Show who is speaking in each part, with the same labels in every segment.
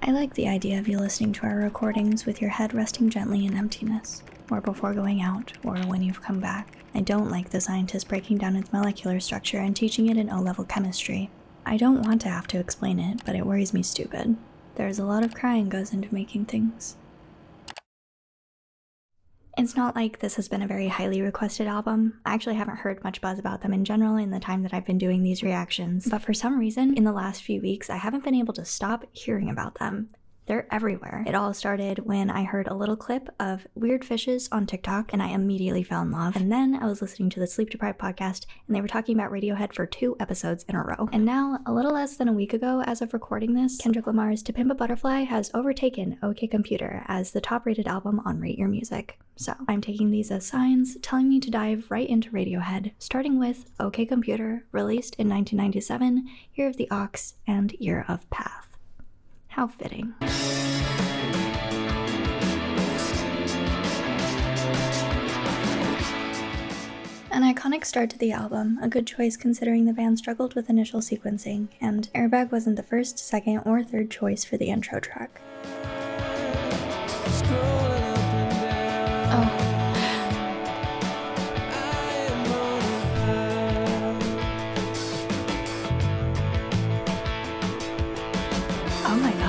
Speaker 1: I like the idea of you listening to our recordings with your head resting gently in emptiness, or before going out, or when you've come back. I don't like the scientist breaking down its molecular structure and teaching it in O-level chemistry. I don't want to have to explain it, but it worries me stupid. There's a lot of crying goes into making things. It's not like this has been a very highly requested album. I actually haven't heard much buzz about them in general in the time that I've been doing these reactions, but for some reason, in the last few weeks, I haven't been able to stop hearing about them. They're everywhere. It all started when I heard a little clip of Weird Fishes on TikTok, and I immediately fell in love. And then I was listening to the Sleep Deprived podcast, and they were talking about Radiohead for 2 episodes in a row. And now, a little less than a week ago, as of recording this, Kendrick Lamar's To Pimp a Butterfly has overtaken OK Computer as the top-rated album on Rate Your Music. So I'm taking these as signs telling me to dive right into Radiohead, starting with OK Computer, released in 1997, Year of the Ox, and Year of Path. How fitting. An iconic start to the album, a good choice considering the band struggled with initial sequencing, and Airbag wasn't the first, second, or third choice for the intro track. Oh. Oh my god.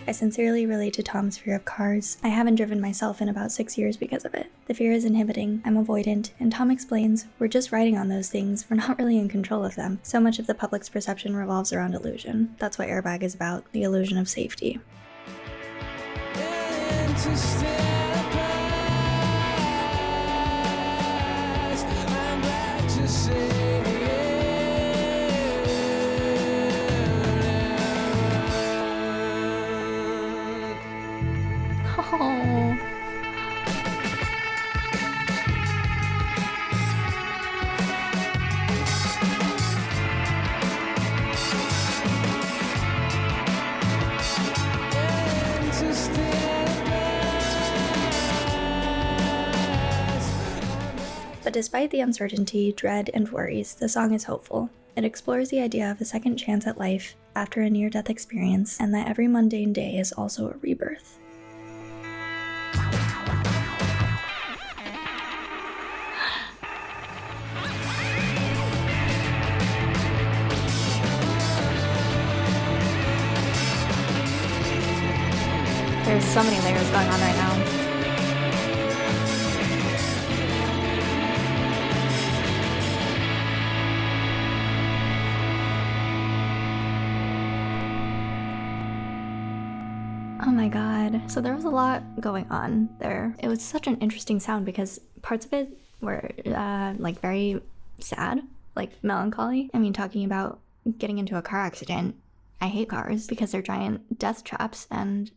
Speaker 1: I sincerely relate to Tom's fear of cars. I haven't driven myself in about 6 years because of it. The fear is inhibiting, I'm avoidant, and Tom explains, we're just riding on those things, we're not really in control of them. So much of the public's perception revolves around illusion. That's what Airbag is about, the illusion of safety. Oh. But despite the uncertainty, dread, and worries, the song is hopeful. It explores the idea of a second chance at life after a near-death experience, and that every mundane day is also a rebirth. There's so many layers going on right now. Oh my god. So there was a lot going on there. It was such an interesting sound because parts of it were like very sad, like melancholy. I mean, talking about getting into a car accident. I hate cars because they're giant death traps, and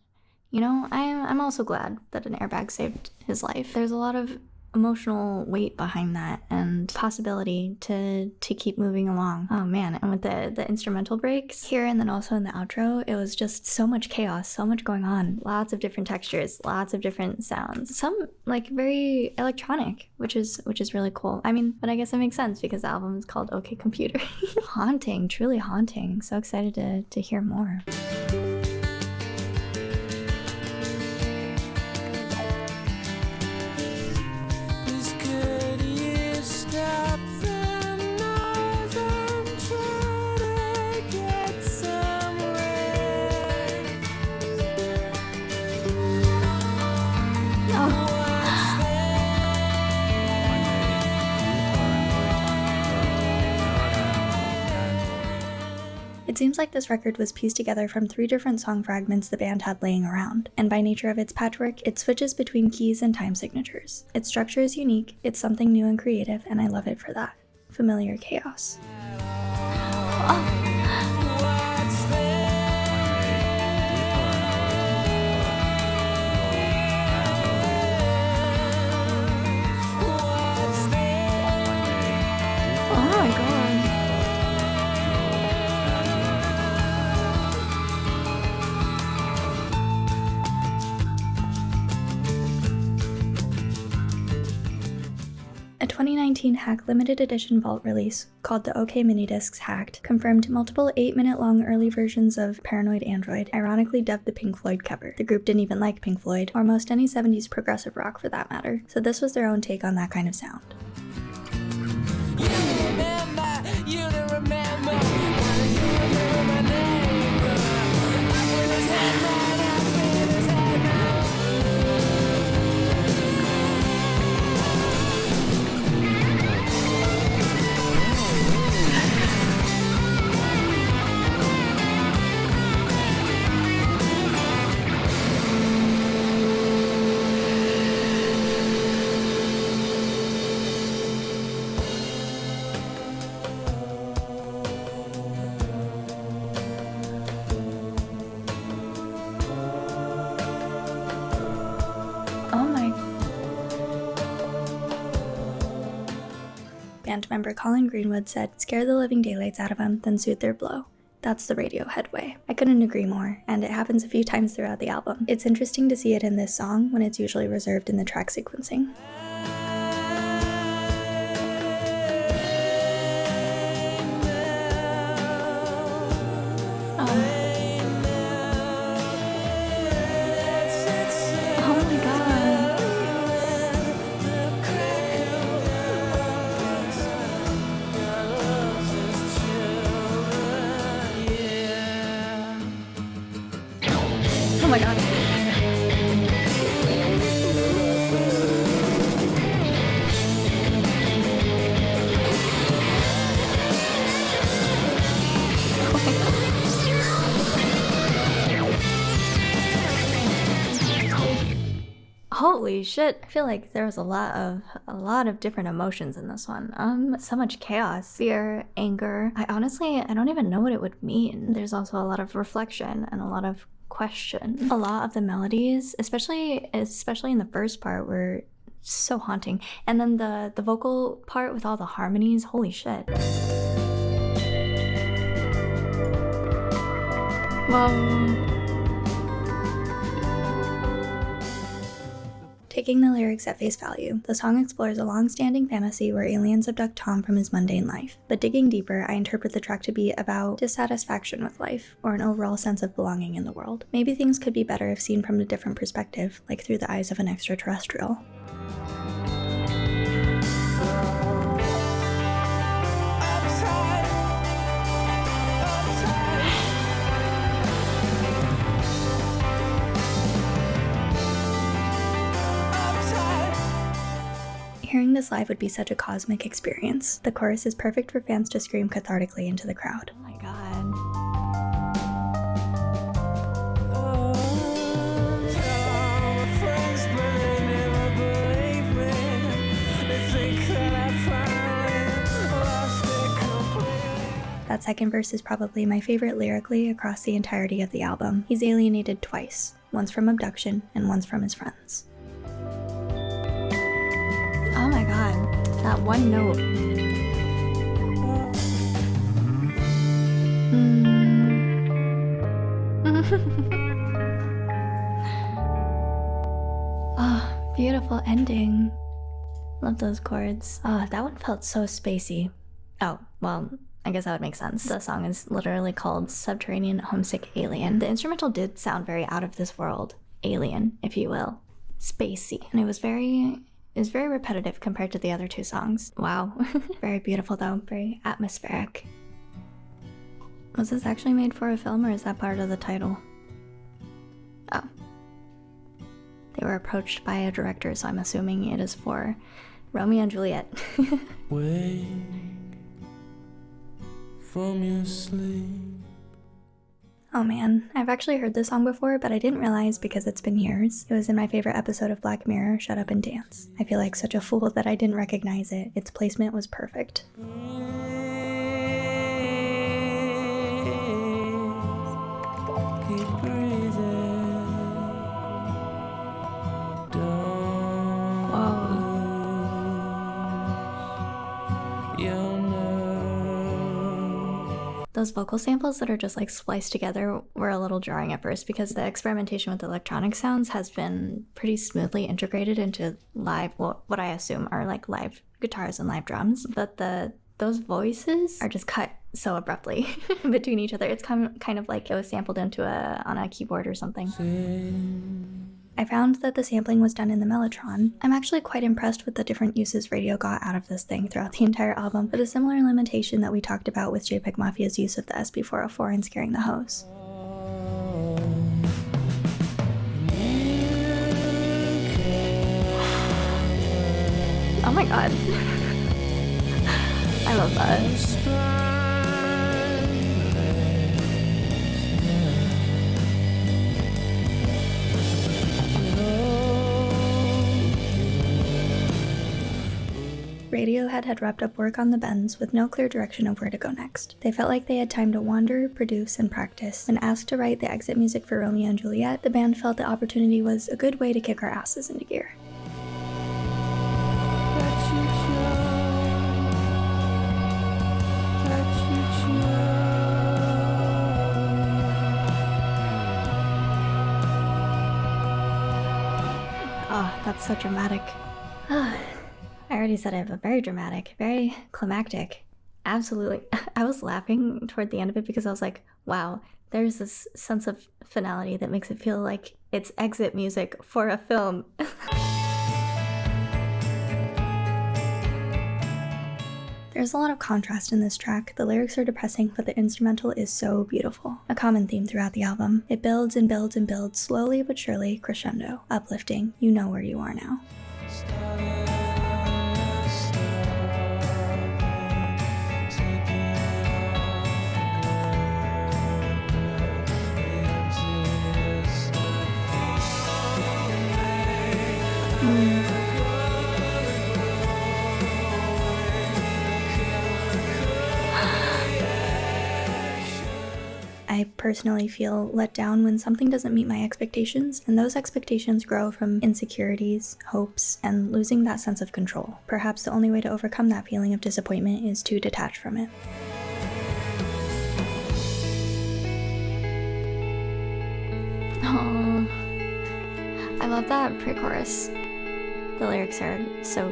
Speaker 1: you know, I'm also glad that an airbag saved his life. There's a lot of emotional weight behind that and possibility to keep moving along. Oh man, and with the instrumental breaks here and then also in the outro, it was just so much chaos, so much going on, lots of different textures, lots of different sounds, some like very electronic, which is really cool. I mean, but I guess it makes sense because the album is called OK Computer. Haunting, truly haunting. So excited to hear more. It seems like this record was pieced together from 3 different song fragments the band had laying around, and by nature of its patchwork, it switches between keys and time signatures. Its structure is unique, it's something new and creative, and I love it for that. Familiar chaos. Oh. A 2019 Hack limited edition vault release, called the OK Minidiscs Hacked, confirmed multiple 8-minute-long early versions of Paranoid Android, ironically dubbed the Pink Floyd cover. The group didn't even like Pink Floyd, or most any 70s progressive rock for that matter, so this was their own take on that kind of sound. Band member Colin Greenwood said, "Scare the living daylights out of them, then soothe their blow. That's the Radiohead way." I couldn't agree more, and it happens a few times throughout the album. It's interesting to see it in this song when it's usually reserved in the track sequencing. Oh my god. Holy shit. I feel like there was a lot of different emotions in this one. So much chaos, fear, anger. I don't even know what it would mean. There's also a lot of reflection and a lot of question. A lot of the melodies, especially in the first part, were so haunting. And then the vocal part with all the harmonies, holy shit. Well, taking the lyrics at face value, the song explores a long-standing fantasy where aliens abduct Tom from his mundane life. But digging deeper, I interpret the track to be about dissatisfaction with life, or an overall sense of belonging in the world. Maybe things could be better if seen from a different perspective, like through the eyes of an extraterrestrial. Hearing this live would be such a cosmic experience. The chorus is perfect for fans to scream cathartically into the crowd. Oh my god. That second verse is probably my favorite lyrically across the entirety of the album. He's alienated twice, once from abduction and once from his friends. Oh my god, that one note. Oh, beautiful ending. Love those chords. Oh, that one felt so spacey. Oh, well, I guess that would make sense. The song is literally called Subterranean Homesick Alien. The instrumental did sound very out of this world. Alien, if you will. Spacey. And it was very repetitive compared to the other two songs. Wow. Very beautiful though, very atmospheric. Was this actually made for a film or is that part of the title? Oh. They were approached by a director, so I'm assuming it is for Romeo and Juliet.
Speaker 2: Wake from your sleep.
Speaker 1: Oh man, I've actually heard this song before, but I didn't realize because it's been years. It was in my favorite episode of Black Mirror, Shut Up and Dance. I feel like such a fool that I didn't recognize it. Its placement was perfect.
Speaker 2: Keep breathing. Don't lose your nerve.
Speaker 1: Those vocal samples that are just like spliced together were a little jarring at first because the experimentation with electronic sounds has been pretty smoothly integrated into live, well, what I assume are like live guitars and live drums, but those voices are just cut so abruptly between each other. It's kind of like it was sampled on a keyboard or something. I found that the sampling was done in the Mellotron. I'm actually quite impressed with the different uses Radio got out of this thing throughout the entire album, with a similar limitation that we talked about with JPEG Mafia's use of the SP404 in Scaring the Hoes. Oh my god. I love that. Radiohead had wrapped up work on the bends with no clear direction of where to go next. They felt like they had time to wander, produce, and practice. When asked to write the exit music for Romeo and Juliet, the band felt the opportunity was a good way to kick our asses into gear. Oh, that's so dramatic. I already said I have a very dramatic, very climactic. Absolutely. I was laughing toward the end of it because I was like, wow, there's this sense of finality that makes it feel like it's exit music for a film. There's a lot of contrast in this track. The lyrics are depressing, but the instrumental is so beautiful. A common theme throughout the album. It builds and builds and builds, slowly but surely, crescendo. Uplifting. You know where you are now. I personally feel let down when something doesn't meet my expectations, and those expectations grow from insecurities, hopes, and losing that sense of control. Perhaps the only way to overcome that feeling of disappointment is to detach from it. Oh, I love that pre-chorus. The lyrics are so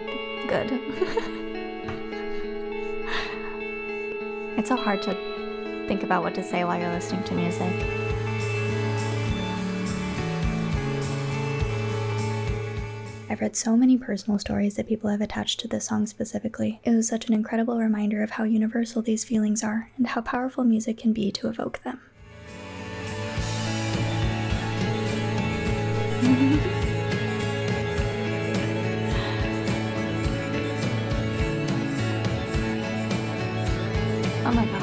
Speaker 1: good. It's so hard to think about what to say while you're listening to music. I've read so many personal stories that people have attached to this song specifically. It was such an incredible reminder of how universal these feelings are and how powerful music can be to evoke them. Oh my god.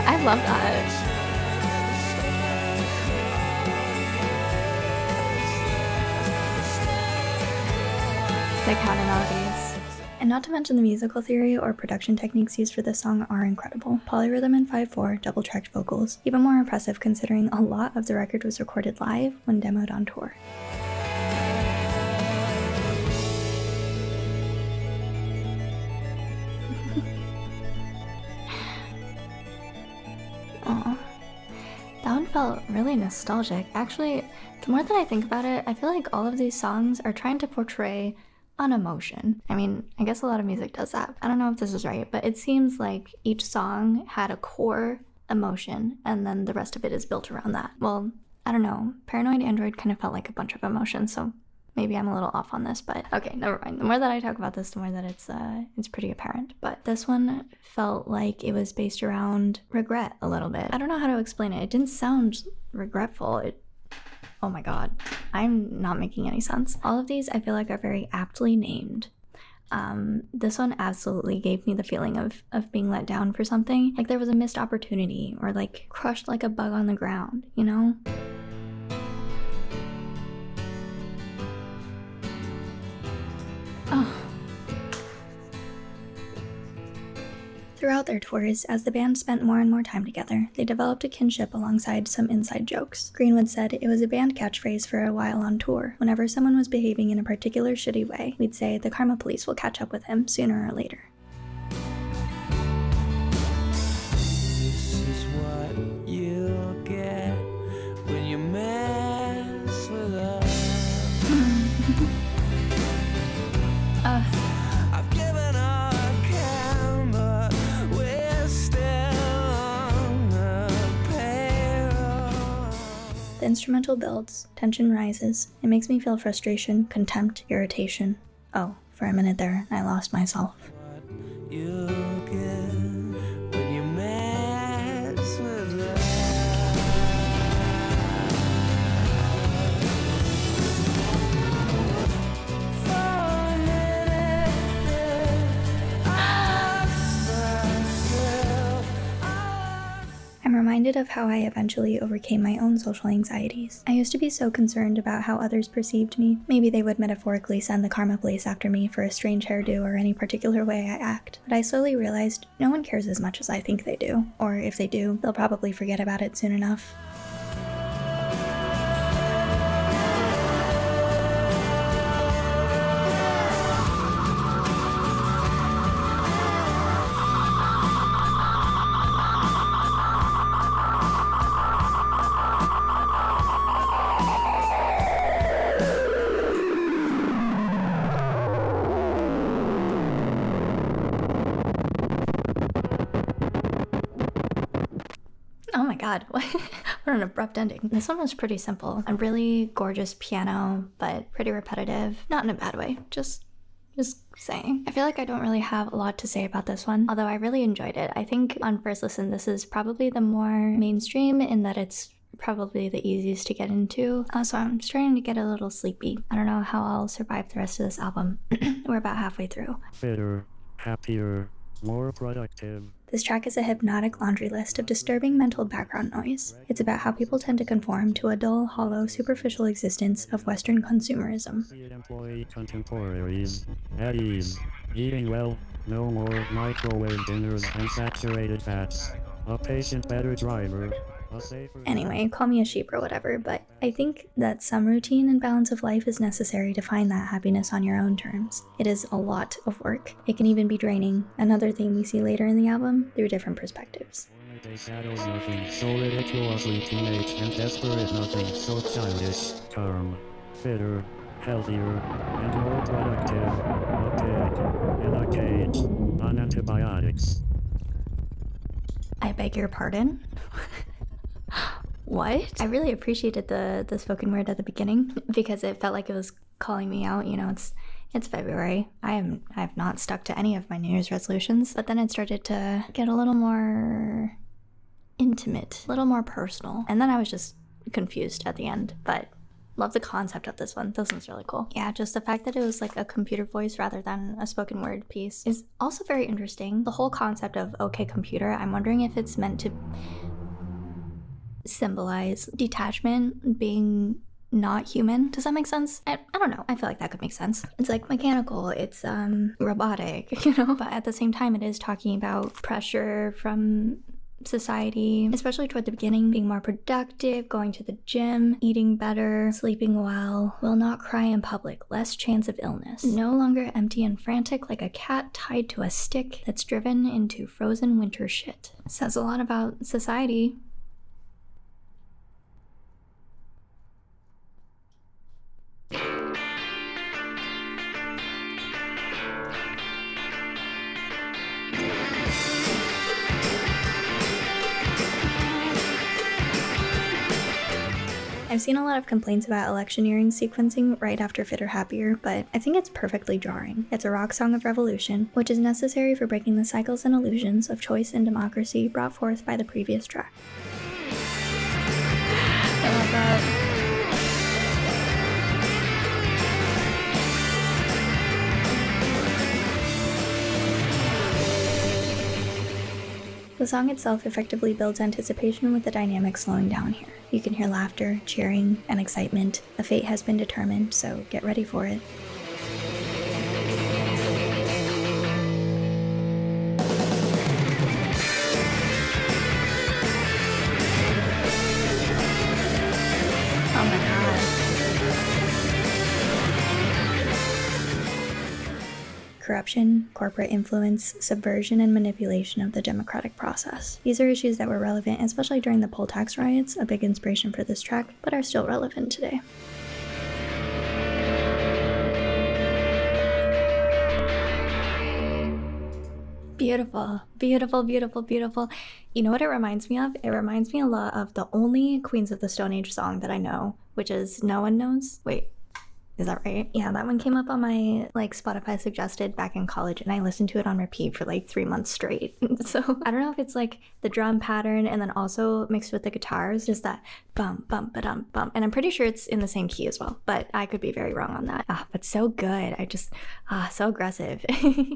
Speaker 1: I love that. The counter melodies. And not to mention the musical theory or production techniques used for this song are incredible. Polyrhythm and 5/4 double-tracked vocals, even more impressive considering a lot of the record was recorded live when demoed on tour. Aw. That one felt really nostalgic. Actually, the more that I think about it, I feel like all of these songs are trying to portray an emotion. I mean, I guess a lot of music does that. I don't know if this is right, but it seems like each song had a core emotion and then the rest of it is built around that. Well, I don't know. Paranoid Android kind of felt like a bunch of emotions, so maybe I'm a little off on this, but okay, never mind. The more that I talk about this, the more that it's pretty apparent. But this one felt like it was based around regret a little bit. I don't know how to explain it. It didn't sound regretful. Oh my god, I'm not making any sense. All of these I feel like are very aptly named. This one absolutely gave me the feeling of being let down for something. Like there was a missed opportunity or like crushed like a bug on the ground, you know? Oh. Throughout their tours, as the band spent more and more time together, they developed a kinship alongside some inside jokes. Greenwood said it was a band catchphrase for a while on tour. Whenever someone was behaving in a particular shitty way, we'd say the Karma Police will catch up with him sooner or later.
Speaker 2: This is what you get when you mess with us. I've given all I can, but we're still on the payroll.
Speaker 1: The instrumental builds, tension rises. It makes me feel frustration, contempt, irritation. Oh, for a minute there, I lost myself.
Speaker 2: What you get when you mess with us.
Speaker 1: I'm reminded of how I eventually overcame my own social anxieties. I used to be so concerned about how others perceived me. Maybe they would metaphorically send the Karma Police after me for a strange hairdo or any particular way I act. But I slowly realized no one cares as much as I think they do. Or if they do, they'll probably forget about it soon enough. Oh my god, what an abrupt ending. This one was pretty simple. A really gorgeous piano, but pretty repetitive. Not in a bad way, just saying. I feel like I don't really have a lot to say about this one, although I really enjoyed it. I think on first listen, this is probably the more mainstream in that it's probably the easiest to get into. So I'm starting to get a little sleepy. I don't know how I'll survive the rest of this album. We're about halfway through.
Speaker 3: Better, happier, more productive.
Speaker 1: This track is a hypnotic laundry list of disturbing mental background noise. It's about how people tend to conform to a dull, hollow, superficial existence of Western consumerism.
Speaker 3: Employee contemporaries, at ease, eating well, no more microwave dinners and saturated fats, a patient better driver, a safer...
Speaker 1: Anyway, call me a sheep or whatever, but I think that some routine and balance of life is necessary to find that happiness on your own terms. It is a lot of work. It can even be draining, another thing we see later in the album through different perspectives.
Speaker 3: They shadow nothing so ridiculously teenage and desperate, nothing so childish, calm, fitter, healthier, and more productive, a pig, in a cage, on antibiotics.
Speaker 1: I beg your pardon? What? I really appreciated the spoken word at the beginning because it felt like it was calling me out. You know, it's February. I have not stuck to any of my New Year's resolutions, but then it started to get a little more intimate, a little more personal, and then I was just confused at the end. But love the concept of this one. This one's really cool. Yeah, just the fact that it was like a computer voice rather than a spoken word piece is also very interesting. The whole concept of okay computer, I'm wondering if it's meant to symbolize detachment, being not human. Does that make sense? I don't know. I feel like that could make sense. It's like mechanical, it's robotic, you know? But at the same time, it is talking about pressure from society, especially toward the beginning, being more productive, going to the gym, eating better, sleeping well, will not cry in public, less chance of illness, no longer empty and frantic like a cat tied to a stick that's driven into frozen winter shit. Says a lot about society. I've seen a lot of complaints about electioneering sequencing right after Fitter Happier, but I think it's perfectly jarring. It's a rock song of revolution, which is necessary for breaking the cycles and illusions of choice and democracy brought forth by the previous track. I love that. The song itself effectively builds anticipation with the dynamic slowing down here. You can hear laughter, cheering, and excitement. A fate has been determined, so get ready for it. corruption, corporate influence, subversion, and manipulation of the democratic process. These are issues that were relevant, especially during the poll tax riots, a big inspiration for this track, but are still relevant today. Beautiful, beautiful, beautiful, beautiful. You know what it reminds me of? It reminds me a lot of the only Queens of the Stone Age song that I know, which is No One Knows. Wait, is that right? Yeah, that one came up on my Spotify suggested back in college, and I listened to it on repeat for 3 months straight. So I don't know if it's the drum pattern and then also mixed with the guitars, just that bum bum ba-dum bum. And I'm pretty sure it's in the same key as well, but I could be very wrong on that. But so good. I just so aggressive.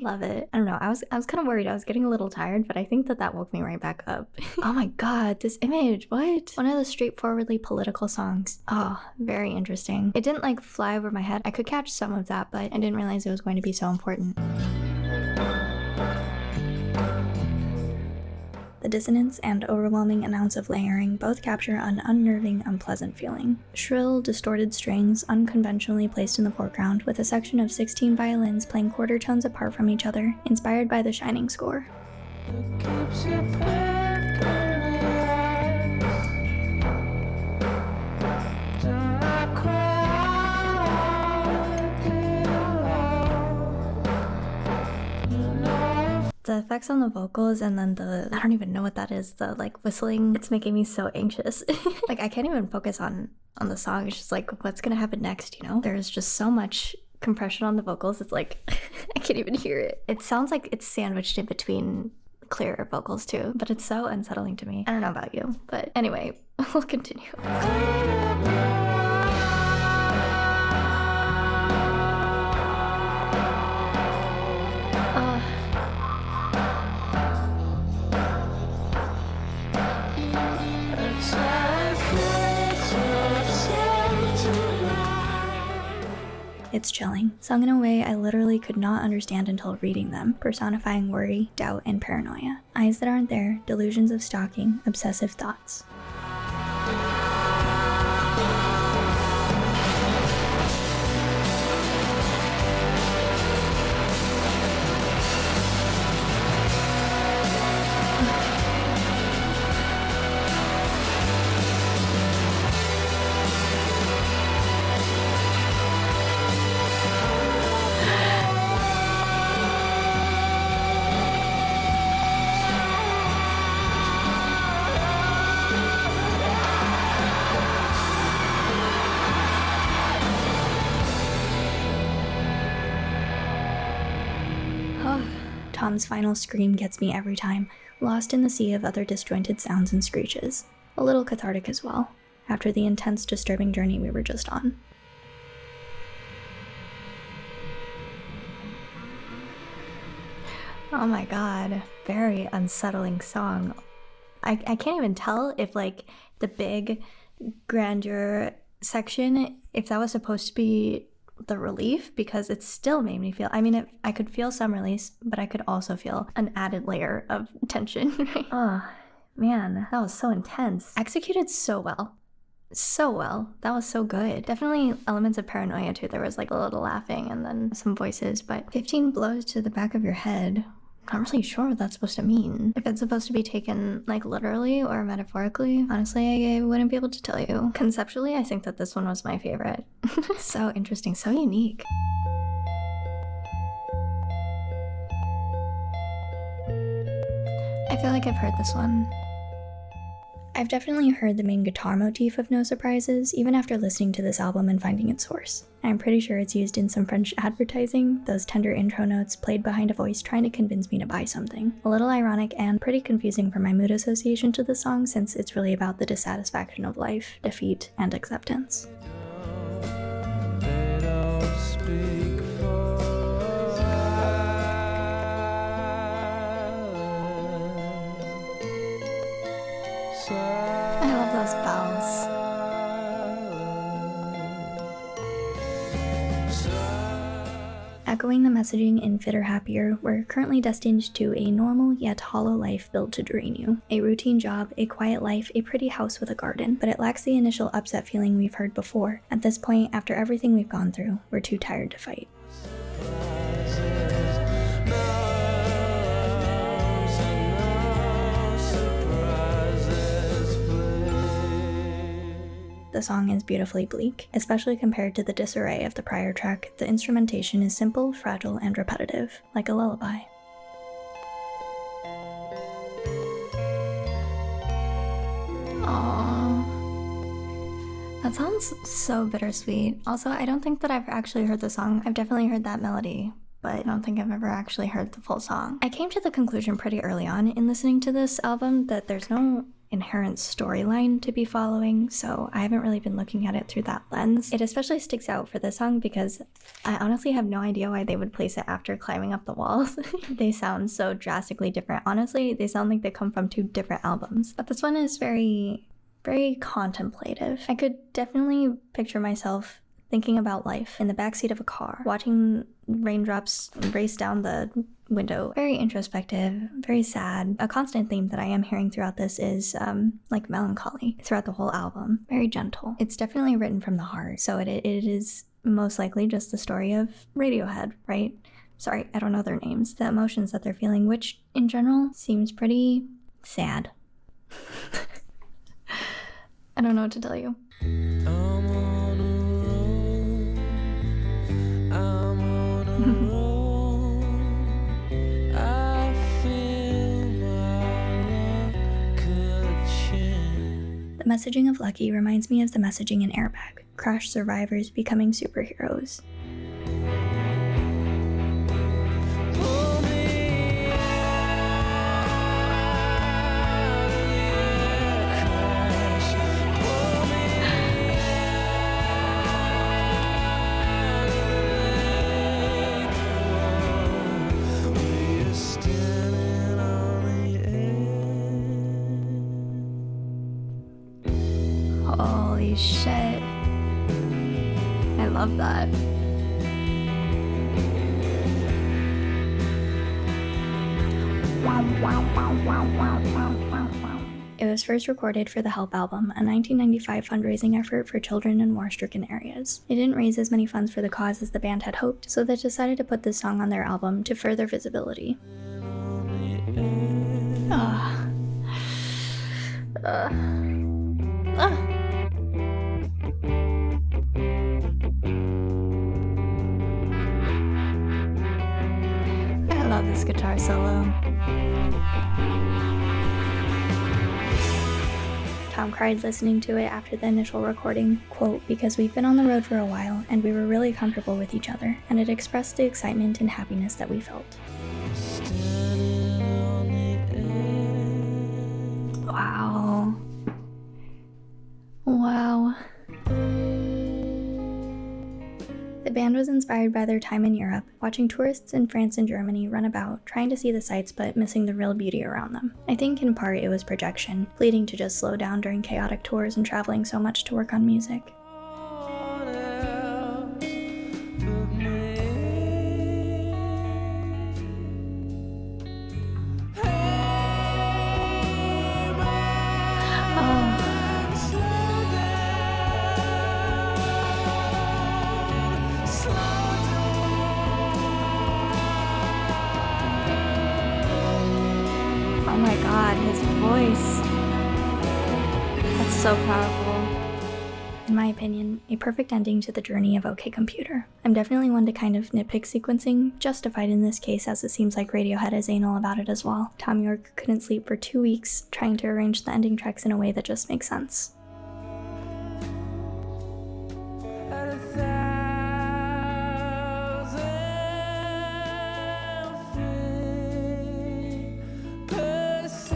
Speaker 1: Love it. I don't know. I was kind of worried. I was getting a little tired, but I think that woke me right back up. Oh my god, this image. What? One of the straightforwardly political songs. Oh, very interesting. It didn't fly over my head. I could catch some of that, but I didn't realize it was going to be so important. The dissonance and overwhelming amounts of layering both capture an unnerving, unpleasant feeling. Shrill, distorted strings, unconventionally placed in the foreground, with a section of 16 violins playing quarter tones apart from each other, inspired by the Shining score.
Speaker 2: Keeps you back in the eyes. Do not cry, dear love.
Speaker 1: The effects on the vocals and then I don't even know what that is, the whistling, it's making me so anxious. I can't even focus on the song. It's just what's gonna happen next, you know? There's just so much compression on the vocals. It's I can't even hear it. It sounds like it's sandwiched in between clearer vocals too, but it's so unsettling to me. I don't know about you, but anyway, we'll continue. It's chilling, sung in a way I literally could not understand until reading them, personifying worry, doubt, and paranoia. Eyes that aren't there, delusions of stalking, obsessive thoughts. Tom's final scream gets me every time, lost in the sea of other disjointed sounds and screeches. A little cathartic as well, after the intense, disturbing journey we were just on. Oh my god, very unsettling song. I can't even tell if the big grandeur section, if that was supposed to be the relief, because it still made me feel, I could feel some release, but I could also feel an added layer of tension. Oh man, that was so intense. Executed so well. So well. That was so good. Definitely elements of paranoia too. There was a little laughing and then some voices, but 15 blows to the back of your head. Not really sure what that's supposed to mean. If it's supposed to be taken literally or metaphorically, honestly, I wouldn't be able to tell you. Conceptually, I think that this one was my favorite. So interesting, so unique. I feel like I've heard this one. I've definitely heard the main guitar motif of No Surprises, even after listening to this album and finding its source. I'm pretty sure it's used in some French advertising, those tender intro notes played behind a voice trying to convince me to buy something. A little ironic and pretty confusing for my mood association to the song, since it's really about the dissatisfaction of life, defeat, and acceptance.
Speaker 2: They don't speak for
Speaker 1: I love those bells. Echoing the messaging in Fitter Happier, we're currently destined to a normal yet hollow life built to drain you. A routine job, a quiet life, a pretty house with a garden, but it lacks the initial upset feeling we've heard before. At this point, after everything we've gone through, we're too tired to fight.
Speaker 2: surprises.
Speaker 1: the song is beautifully bleak, especially compared to the disarray of the prior track. The instrumentation is simple, fragile, and repetitive, like a lullaby. Aww. That sounds so bittersweet. Also, I don't think that I've actually heard the song. I've definitely heard that melody, but I don't think I've ever actually heard the full song. I came to the conclusion pretty early on in listening to this album that there's no inherent storyline to be following, so I haven't really been looking at it through that lens. It especially sticks out for this song because I honestly have no idea why they would place it after Climbing Up the Walls. They sound so drastically different. Honestly, they sound like they come from two different albums. But this one is very contemplative. I could definitely picture myself thinking about life in the backseat of a car, watching raindrops race down the window. Very introspective, very sad. A constant theme that I am hearing throughout this is like melancholy throughout the whole album. Very gentle. It's definitely written from the heart, so it is most likely just the story of Radiohead, right? Sorry, I don't know their names. The emotions that they're feeling, which in general seems pretty sad. I don't know what to tell you.
Speaker 2: I'm on a roll. I'm on a roll. I feel my luck could change.
Speaker 1: The messaging of Lucky reminds me of the messaging in Airbag. Crash survivors becoming superheroes.
Speaker 2: Pull me out of the crash. Pull me out of the lake. We're standing on the edge.
Speaker 1: Holy shit. I love that. It was first recorded for the Help album, a 1995 fundraising effort for children in war-stricken areas. It didn't raise as many funds for the cause as the band had hoped, so they decided to put this song on their album to further visibility. Ugh. I love this guitar solo. Tom cried listening to it after the initial recording, quote, because we've been on the road for a while and we were really comfortable with each other, and it expressed the excitement and happiness that we felt.
Speaker 2: Standing on the edge.
Speaker 1: Wow. Wow. The band was inspired by their time in Europe, watching tourists in France and Germany run about, trying to see the sights but missing the real beauty around them. I think in part it was projection, leading to just slow down during chaotic tours and traveling so much to work on music.
Speaker 2: No one else but me. Hey,
Speaker 1: Oh,
Speaker 2: slow down, slow
Speaker 1: oh my god, his voice. That's so powerful. In my opinion, a perfect ending to the journey of OK Computer. I'm definitely one to kind of nitpick sequencing, justified in this case as it seems like Radiohead is anal about it as well. Tom York couldn't sleep for 2 weeks trying to arrange the ending tracks in a way that just makes sense.
Speaker 2: at 1,000 feet per second.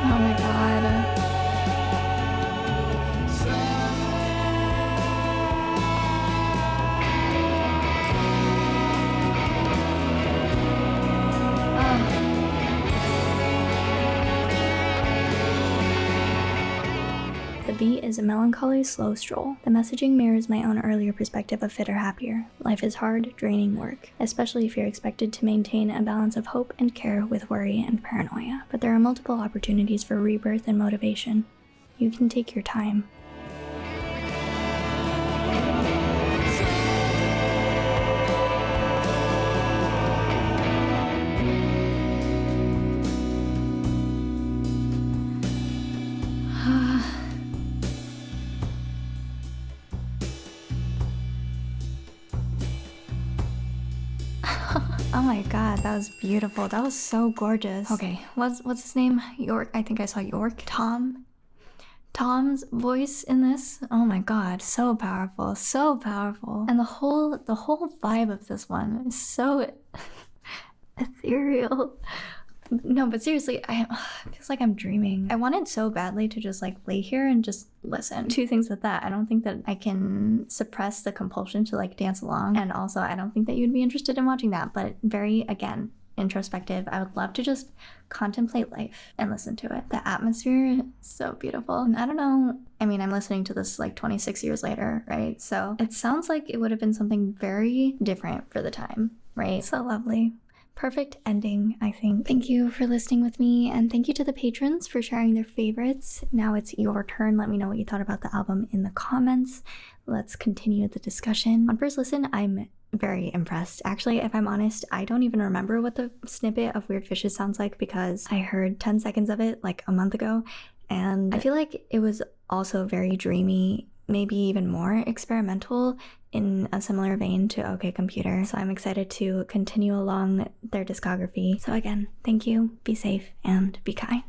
Speaker 1: Oh my god. The beat is a melancholy, slow stroll. The messaging mirrors my own earlier perspective of Fitter Happier. Life is hard, draining work, especially if you're expected to maintain a balance of hope and care with worry and paranoia. But there are multiple opportunities for rebirth and motivation. You can take your time. Oh my god, that was beautiful. That was so gorgeous. Okay, what's his name? York. I think I saw York. Tom's voice in this. Oh my god, so powerful, so powerful. And the whole vibe of this one is so ethereal. No, but seriously, it feels like I'm dreaming. I wanted so badly to just like lay here and just listen. Two things with that. I don't think that I can suppress the compulsion to like dance along. And also, I don't think that you'd be interested in watching that. But very, again, introspective. I would love to just contemplate life and listen to it. The atmosphere is so beautiful. And I don't know, I mean, I'm listening to this like 26 years later, right? So it sounds like it would have been something very different for the time, right? So lovely. Perfect ending, I think. Thank you for listening with me, and thank you to the patrons for sharing their favorites. Now it's your turn. Let me know what you thought about the album in the comments. Let's continue the discussion. On first listen, I'm very impressed. Actually, if I'm honest, I don't even remember what the snippet of Weird Fishes sounds like because I heard 10 seconds of it like a month ago, and I feel like it was also very dreamy, maybe even more experimental in a similar vein to OK Computer. So I'm excited to continue along their discography. So again, thank you, be safe, and be kind.